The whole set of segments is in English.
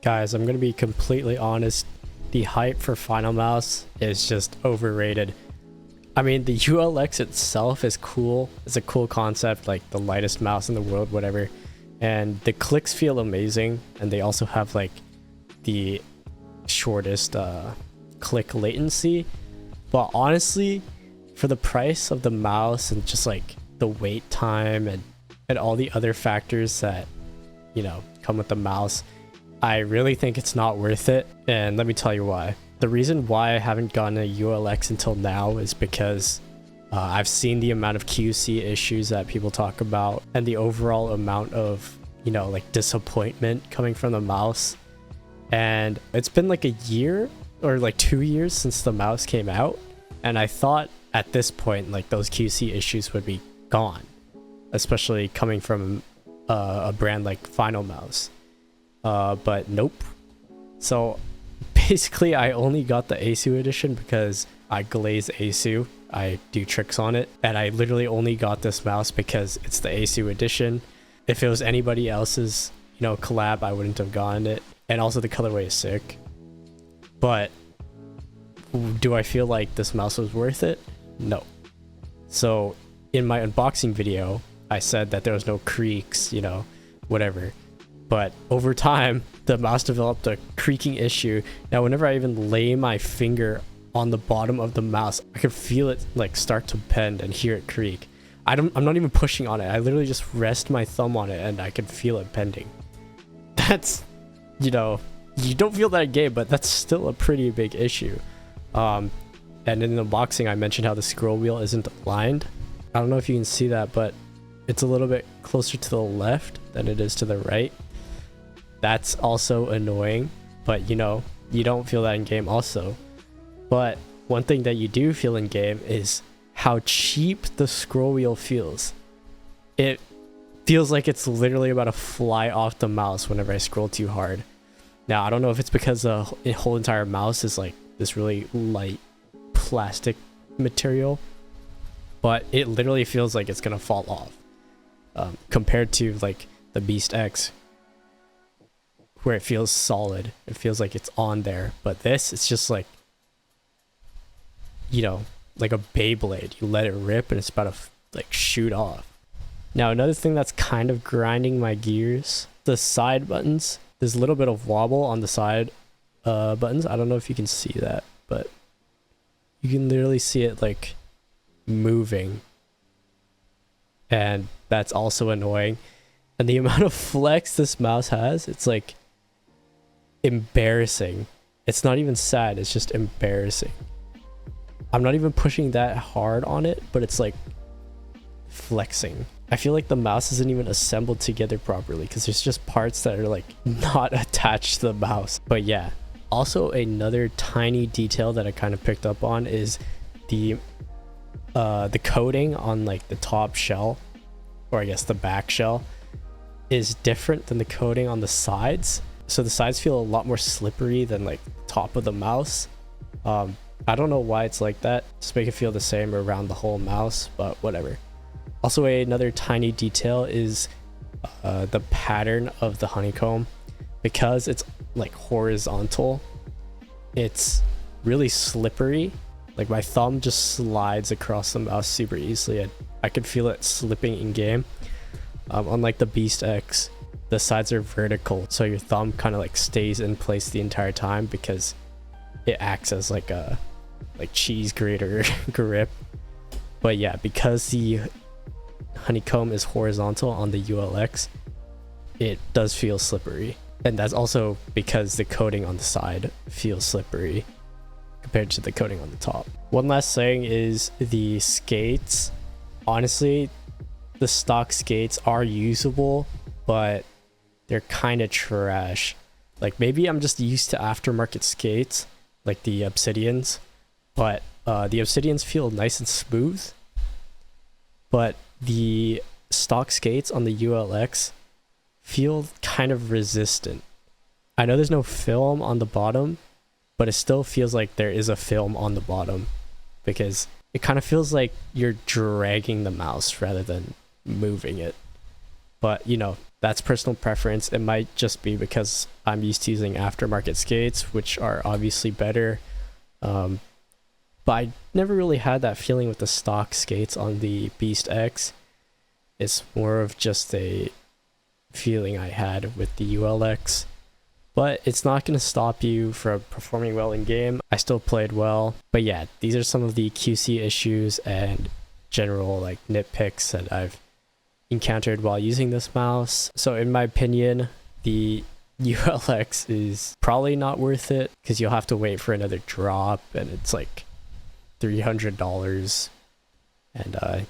Guys, I'm gonna be completely honest. The hype for Finalmouse is just overrated. I mean, the ULX itself is cool. It's a cool concept, like the lightest mouse in the world, whatever. And the clicks feel amazing. And they also have like the shortest click latency. But honestly, for the price of the mouse and just like the wait time and all the other factors that, you know, come with the mouse, I really think it's not worth it. And let me tell you why. The reason why I haven't gotten a ULX until now is because I've seen the amount of QC issues that people talk about and the overall amount of, you know, like disappointment coming from the mouse. And it's been like a year or like 2 years since the mouse came out. And I thought at this point, like those QC issues would be gone, especially coming from a brand like Finalmouse. But nope. So basically I only got the ACEU edition because I glaze ACEU. I do tricks on it, and I literally only got this mouse because it's the ACEU edition. If it was anybody else's, you know, collab, I wouldn't have gotten it. And also the colorway is sick. But do I feel like this mouse was worth it? No. So in my unboxing video, I said that there was no creaks, you know, whatever. But over time, the mouse developed a creaking issue. Now, whenever I even lay my finger on the bottom of the mouse, I can feel it like start to bend and hear it creak. I'm not even pushing on it. I literally just rest my thumb on it and I can feel it bending. That's, you know, you don't feel that in game, but that's still a pretty big issue. And in the unboxing, I mentioned how the scroll wheel isn't aligned. I don't know if you can see that, but it's a little bit closer to the left than it is to the right. That's also annoying, but you know, you don't feel that in game also. But one thing that you do feel in game is how cheap the scroll wheel feels. It feels like it's literally about to fly off the mouse whenever I scroll too hard. Now, I don't know if it's because the whole entire mouse is like this really light plastic material, but it literally feels like it's gonna fall off. Compared to like the Beast X, where it feels solid. It feels like it's on there. But this, it's just like, you know, like a Beyblade. You let it rip and it's about to like shoot off. Now, another thing that's kind of grinding my gears, the side buttons. There's a little bit of wobble on the side buttons. I don't know if you can see that, but you can literally see it like moving. And that's also annoying. And the amount of flex this mouse has, it's like embarrassing. It's not even sad, it's just embarrassing. I'm not even pushing that hard on it, but it's like flexing. I feel like the mouse isn't even assembled together properly because there's just parts that are like not attached to the mouse. But yeah, also another tiny detail that I kind of picked up on is the coating on like the top shell, or I guess the back shell, is different than the coating on the sides. So the sides feel a lot more slippery than like top of the mouse. I don't know why it's like that. Just make it feel the same around the whole mouse, but whatever. Also, another tiny detail is the pattern of the honeycomb. Because it's like horizontal, it's really slippery. Like my thumb just slides across the mouse super easily, and I can feel it slipping in game. Unlike the Beast X, the sides are vertical, so your thumb kind of like stays in place the entire time because it acts as like a cheese grater grip. But yeah, because the honeycomb is horizontal on the ULX, it does feel slippery. And that's also because the coating on the side feels slippery compared to the coating on the top. One last thing is the skates. Honestly, the stock skates are usable, but they're kind of trash. Like maybe I'm just used to aftermarket skates, like the Obsidians, but the Obsidians feel nice and smooth, but the stock skates on the ULX feel kind of resistant. I know there's no film on the bottom, but it still feels like there is a film on the bottom because it kind of feels like you're dragging the mouse rather than moving it. But you know, that's personal preference. It might just be because I'm used to using aftermarket skates, which are obviously better. But I never really had that feeling with the stock skates on the Beast X. It's more of just a feeling I had with the ULX. But it's not going to stop you from performing well in game. I still played well. But yeah, these are some of the QC issues and general like nitpicks that I've encountered while using this mouse. So in my opinion, the ULX is probably not worth it because you'll have to wait for another drop and it's like $300, and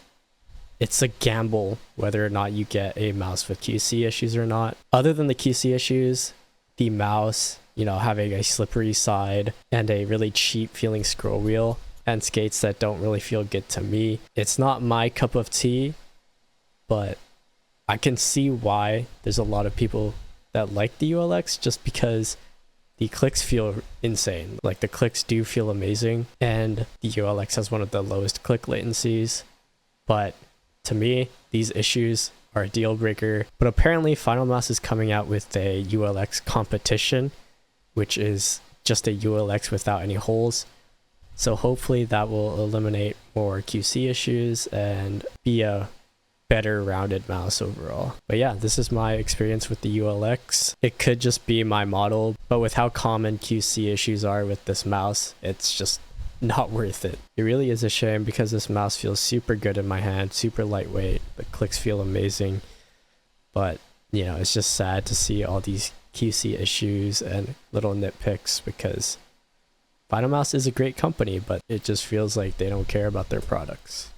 it's a gamble whether or not you get a mouse with QC issues or not. Other than the QC issues, the mouse, you know, having a slippery side and a really cheap feeling scroll wheel and skates that don't really feel good to me, it's not my cup of tea. But I can see why there's a lot of people that like the ULX just because the clicks feel insane. Like the clicks do feel amazing and the ULX has one of the lowest click latencies. But to me, these issues are a deal breaker. But apparently Finalmouse is coming out with a ULX competition, which is just a ULX without any holes. So hopefully that will eliminate more QC issues and be a better rounded mouse overall. But yeah, this is my experience with the ULX. It could just be my model, but with how common QC issues are with this mouse, it's just not worth it. It really is a shame because this mouse feels super good in my hand, super lightweight, the clicks feel amazing. But you know, it's just sad to see all these QC issues and little nitpicks because Finalmouse is a great company, but it just feels like they don't care about their products.